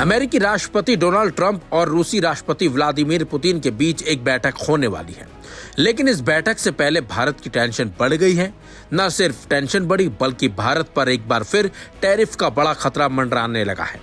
अमेरिकी राष्ट्रपति Donald Trump और रूसी राष्ट्रपति व्लादिमीर पुतिन के बीच एक बैठक होने वाली है, लेकिन इस बैठक से पहले भारत की टेंशन बढ़ गई है। न सिर्फ टेंशन बढ़ी बल्कि भारत पर एक बार फिर टैरिफ का बड़ा खतरा मंडराने लगा है।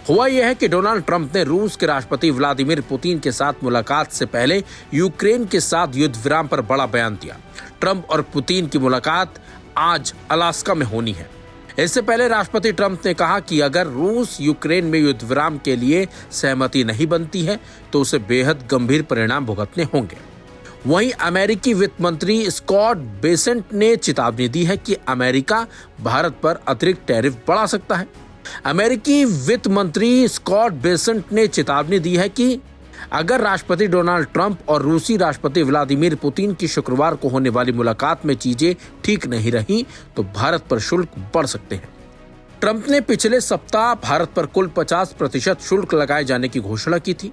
हुआ यह है कि डोनाल्ड ट्रंप ने रूस के राष्ट्रपति व्लादिमीर पुतिन के साथ मुलाकात से पहले यूक्रेन के साथ युद्ध विराम पर बड़ा बयान दिया। ट्रंप और पुतिन की मुलाकात आज अलास्का में होनी है। इससे पहले राष्ट्रपति ट्रंप ने कहा कि अगर रूस यूक्रेन में युद्ध विराम के लिए सहमति नहीं बनती है तो उसे बेहद गंभीर परिणाम भुगतने होंगे। वहीं अमेरिकी वित्त मंत्री स्कॉट बेसेंट ने चेतावनी दी है कि अमेरिका भारत पर अतिरिक्त टैरिफ बढ़ा सकता है। अमेरिकी वित्त मंत्री स्कॉट बेसेंट ने चेतावनी दी है कि अगर राष्ट्रपति डोनाल्ड ट्रंप और रूसी राष्ट्रपति व्लादिमीर पुतिन की शुक्रवार को होने वाली मुलाकात में चीजें ठीक नहीं रही तो भारत पर शुल्क बढ़ सकते हैं। ट्रंप ने पिछले सप्ताह भारत पर कुल 50% शुल्क लगाए जाने की घोषणा की थी।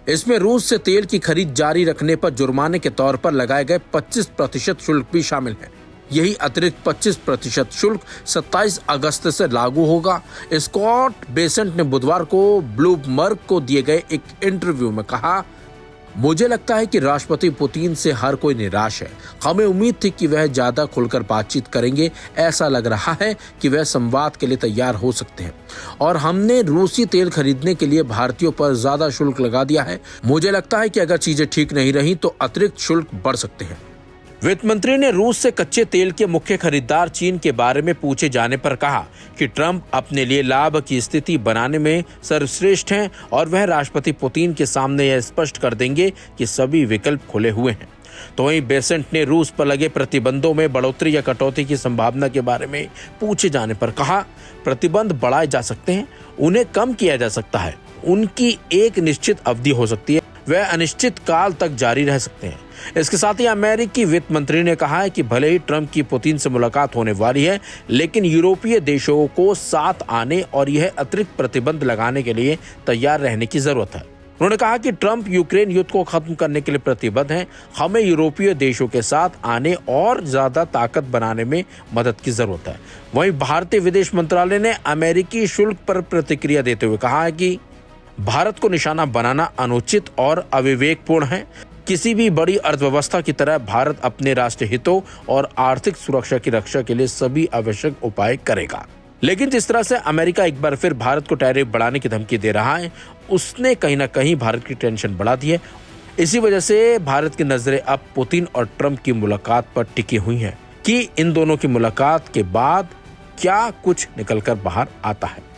इसमें रूस से तेल की खरीद जारी रखने पर जुर्माने के तौर पर लगाए गए 25% शुल्क भी शामिल है। यही अतिरिक्त 25% शुल्क 27 अगस्त से लागू होगा। स्कॉट बेसेंट ने बुधवार को ब्लूमबर्ग को दिए गए एक इंटरव्यू में कहा, मुझे लगता है कि राष्ट्रपति पुतिन से हर कोई निराश है। हमें उम्मीद थी कि वह ज्यादा खुलकर बातचीत करेंगे। ऐसा लग रहा है कि वह संवाद के लिए तैयार हो सकते हैं और हमने रूसी तेल खरीदने के लिए भारतीयों पर ज्यादा शुल्क लगा दिया है। मुझे लगता है कि अगर चीजें ठीक नहीं रही तो अतिरिक्त शुल्क बढ़ सकते हैं। वित्त मंत्री ने रूस से कच्चे तेल के मुख्य खरीदार चीन के बारे में पूछे जाने पर कहा कि ट्रंप अपने लिए लाभ की स्थिति बनाने में सर्वश्रेष्ठ हैं और वह राष्ट्रपति पुतिन के सामने यह स्पष्ट कर देंगे कि सभी विकल्प खुले हुए हैं। तो वहीं बेसेंट ने रूस पर लगे प्रतिबंधों में बढ़ोतरी या कटौती की संभावना के बारे में पूछे जाने पर कहा, प्रतिबंध बढ़ाए जा सकते हैं, उन्हें कम किया जा सकता है, उनकी एक निश्चित अवधि हो सकती है, वह अनिश्चित काल तक जारी रह सकते हैं। इसके साथ ही अमेरिकी वित्त मंत्री ने कहा है कि भले ही ट्रंप की पुतिन से मुलाकात होने वाली है, लेकिन यूरोपीय देशों को साथ आने और यह अतिरिक्त प्रतिबंध लगाने के लिए तैयार रहने की जरूरत है। उन्होंने कहा कि ट्रंप यूक्रेन युद्ध को खत्म करने के लिए प्रतिबद्ध हैं। हमें यूरोपीय देशों के साथ आने और ज्यादा ताकत बनाने में मदद की जरूरत है। वहीं भारतीय विदेश मंत्रालय ने अमेरिकी शुल्क पर प्रतिक्रिया देते हुए कहा है कि भारत को निशाना बनाना अनुचित और अविवेकपूर्ण है। किसी भी बड़ी अर्थव्यवस्था की तरह भारत अपने राष्ट्रीय हितों और आर्थिक सुरक्षा की रक्षा के लिए सभी आवश्यक उपाय करेगा। लेकिन जिस तरह से अमेरिका एक बार फिर भारत को टैरिफ बढ़ाने की धमकी दे रहा है, उसने कहीं ना कहीं भारत की टेंशन बढ़ा दी है। इसी वजह से भारत की नजरें अब पुतिन और ट्रंप की मुलाकात पर टिकी हुई हैं कि इन दोनों की मुलाकात के बाद क्या कुछ निकलकर बाहर आता है।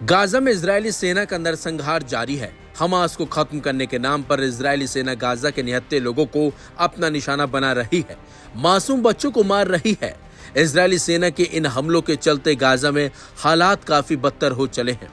गाजा में इजरायली सेना का नरसंहार जारी है। हमास को खत्म करने के नाम पर इजरायली सेना गाजा के निहत्थे लोगों को अपना निशाना बना रही है, मासूम बच्चों को मार रही है। इजरायली सेना के इन हमलों के चलते गाजा में हालात काफी बदतर हो चले हैं।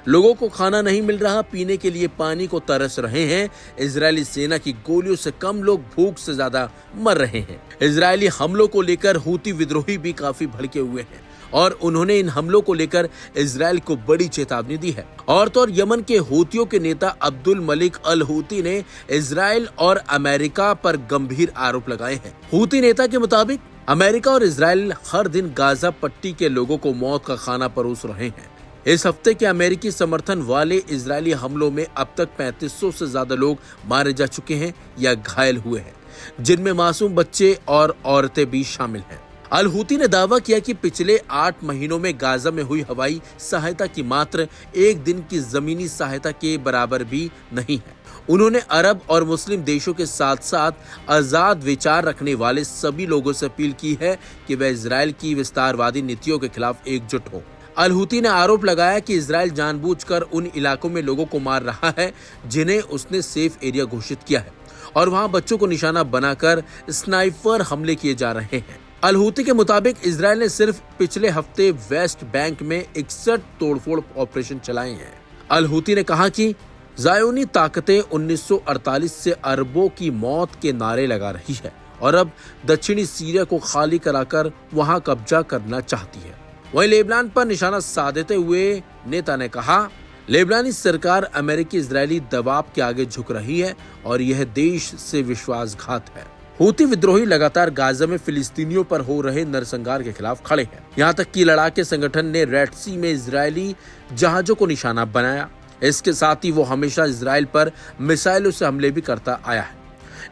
लोगों को खाना नहीं मिल रहा, पीने के लिए पानी को तरस रहे हैं। इजरायली सेना की गोलियों से कम लोग भूख से ज्यादा मर रहे हैं। इजरायली हमलों को लेकर हूती विद्रोही भी काफी भड़के हुए हैं और उन्होंने इन हमलों को लेकर इजरायल को बड़ी चेतावनी दी है। और तो और यमन के हूतियों के नेता अब्दुल मलिक अल हूती ने इजरायल और अमेरिका पर गंभीर आरोप लगाए हैं। हूती नेता के मुताबिक अमेरिका और इजरायल हर दिन गाजा पट्टी के लोगों को मौत का खाना परोस रहे हैं। इस हफ्ते के अमेरिकी समर्थन वाले इजरायली हमलों में अब तक 3500 से ज्यादा लोग मारे जा चुके हैं या घायल हुए हैं, जिनमें मासूम बच्चे और औरतें भी शामिल हैं। अल हूती ने दावा किया कि पिछले 8 महीनों में गाजा में हुई हवाई सहायता की मात्र एक दिन की जमीनी सहायता के बराबर भी नहीं है। उन्होंने अरब और मुस्लिम देशों के साथ साथ आजाद विचार रखने वाले सभी लोगों से अपील की है कि वे इजरायल की विस्तारवादी नीतियों के खिलाफ एकजुट हों। अल हूती ने आरोप लगाया कि इजरायल जानबूझकर उन इलाकों में लोगों को मार रहा है जिन्हें उसने सेफ एरिया घोषित किया है और वहां बच्चों को निशाना बनाकर स्नाइपर हमले किए जा रहे हैं। अल हूती के मुताबिक इजरायल ने सिर्फ पिछले हफ्ते वेस्ट बैंक में 61 तोड़फोड़ ऑपरेशन चलाए हैं। अल हूती ने कहा कि ज़ायोनी ताकतें 1948 से अरबों की मौत के नारे लगा रही है और अब दक्षिणी सीरिया को खाली कराकर वहां कब्जा करना चाहती है। वहीं लेबनान पर निशाना साधते हुए नेता ने कहा, लेबनानी सरकार अमेरिकी इजरायली दबाव के आगे झुक रही है और यह देश से विश्वासघात है। हूती विद्रोही लगातार गाजा में फिलिस्तीनियों पर हो रहे नरसंहार के खिलाफ खड़े हैं। यहाँ तक कि लड़ाके संगठन ने रेड सी में इजरायली जहाजों को निशाना बनाया। इसके साथ ही वो हमेशा इजराइल पर मिसाइलों से हमले भी करता आया है।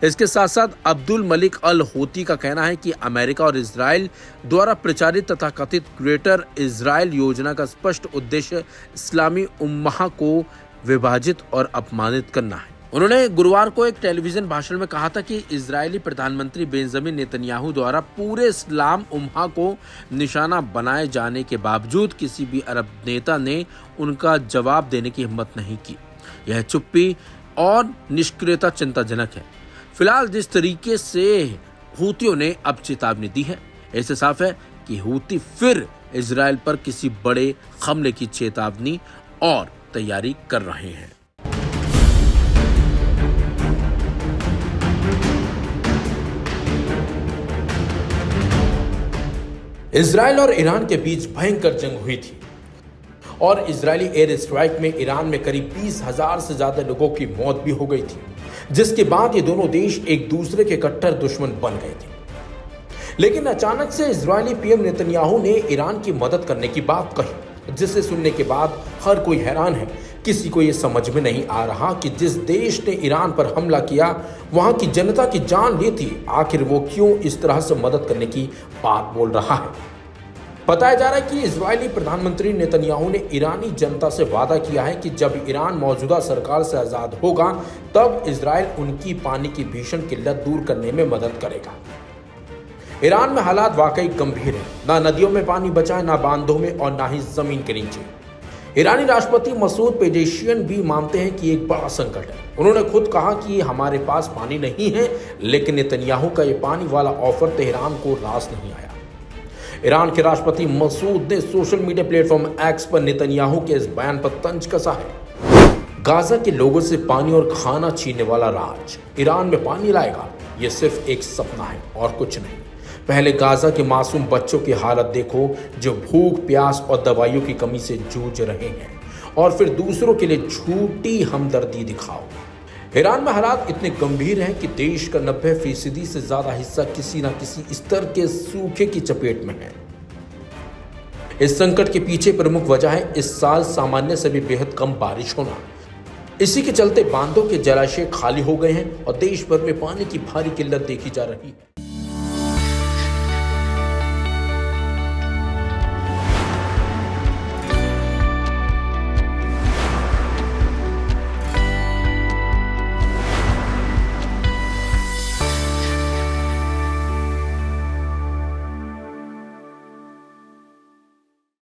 इसके साथ साथ अब्दुल मलिक अल हूती का कहना है कि अमेरिका और इजराइल द्वारा प्रचारित तथा कथित ग्रेटर इजराइल योजना का स्पष्ट उद्देश्य इस्लामी उम्मा को विभाजित और अपमानित करना है। उन्होंने गुरुवार को एक टेलीविजन भाषण में कहा था कि इजरायली प्रधानमंत्री बेंजामिन नेतन्याहू द्वारा पूरे इस्लाम उम्मा को निशाना बनाए जाने के बावजूद किसी भी अरब नेता ने उनका जवाब देने की हिम्मत नहीं की। यह चुप्पी और निष्क्रियता चिंताजनक है। फिलहाल जिस तरीके से हूतियों ने अब चेतावनी दी है, ऐसे साफ है कि हूती फिर इजराइल पर किसी बड़े हमले की चेतावनी और तैयारी कर रहे हैं। इजराइल और ईरान के बीच भयंकर जंग हुई थी और इजरायली एयर स्ट्राइक में ईरान में करीब 20,000 से ज्यादा लोगों की मौत भी हो गई थी, जिसके बाद ये दोनों देश एक दूसरे के कट्टर दुश्मन बन गए थे। लेकिन अचानक से इजरायली पीएम नेतन्याहू ने ईरान की मदद करने की बात कही, जिसे सुनने के बाद हर कोई हैरान है। किसी को ये समझ में नहीं आ रहा कि जिस देश ने ईरान पर हमला किया, वहां की जनता की जान ली थी, आखिर वो क्यों इस तरह से मदद करने की बात बोल रहा है। बताया जा रहा है कि इजरायली प्रधानमंत्री नेतन्याहू ने ईरानी जनता से वादा किया है कि जब ईरान मौजूदा सरकार से आजाद होगा, तब इजराइल उनकी पानी की भीषण किल्लत दूर करने में मदद करेगा। ईरान में हालात वाकई गंभीर है। ना नदियों में पानी बचा है, ना बांधों में और ना ही जमीन के नीचे। ईरानी राष्ट्रपति मसूद पेजेशियन भी मानते हैं कि एक बड़ा संकट है। उन्होंने खुद कहा कि हमारे पास पानी नहीं है, लेकिन नेतन्याहू का ये पानी वाला ऑफर तेहरान को रास नहीं आया। ईरान के राष्ट्रपति मसूद ने सोशल मीडिया प्लेटफॉर्म एक्स पर नेतन्याहू के इस बयान पर तंज कसा है। गाजा के लोगों से पानी और खाना छीनने वाला राज ईरान में पानी लाएगा, ये सिर्फ एक सपना है और कुछ नहीं। पहले गाजा के मासूम बच्चों की हालत देखो, जो भूख, प्यास और दवाइयों की कमी से जूझ रहे हैं, और फिर दूसरों के लिए झूठी हमदर्दी दिखाओ। ईरान में हालात इतने गंभीर हैं कि देश का 90% से ज्यादा हिस्सा किसी न किसी स्तर के सूखे की चपेट में है। इस संकट के पीछे प्रमुख वजह है इस साल सामान्य से भी बेहद कम बारिश होना। इसी के चलते बांधों के जलाशय खाली हो गए हैं और देश भर में पानी की भारी किल्लत देखी जा रही है।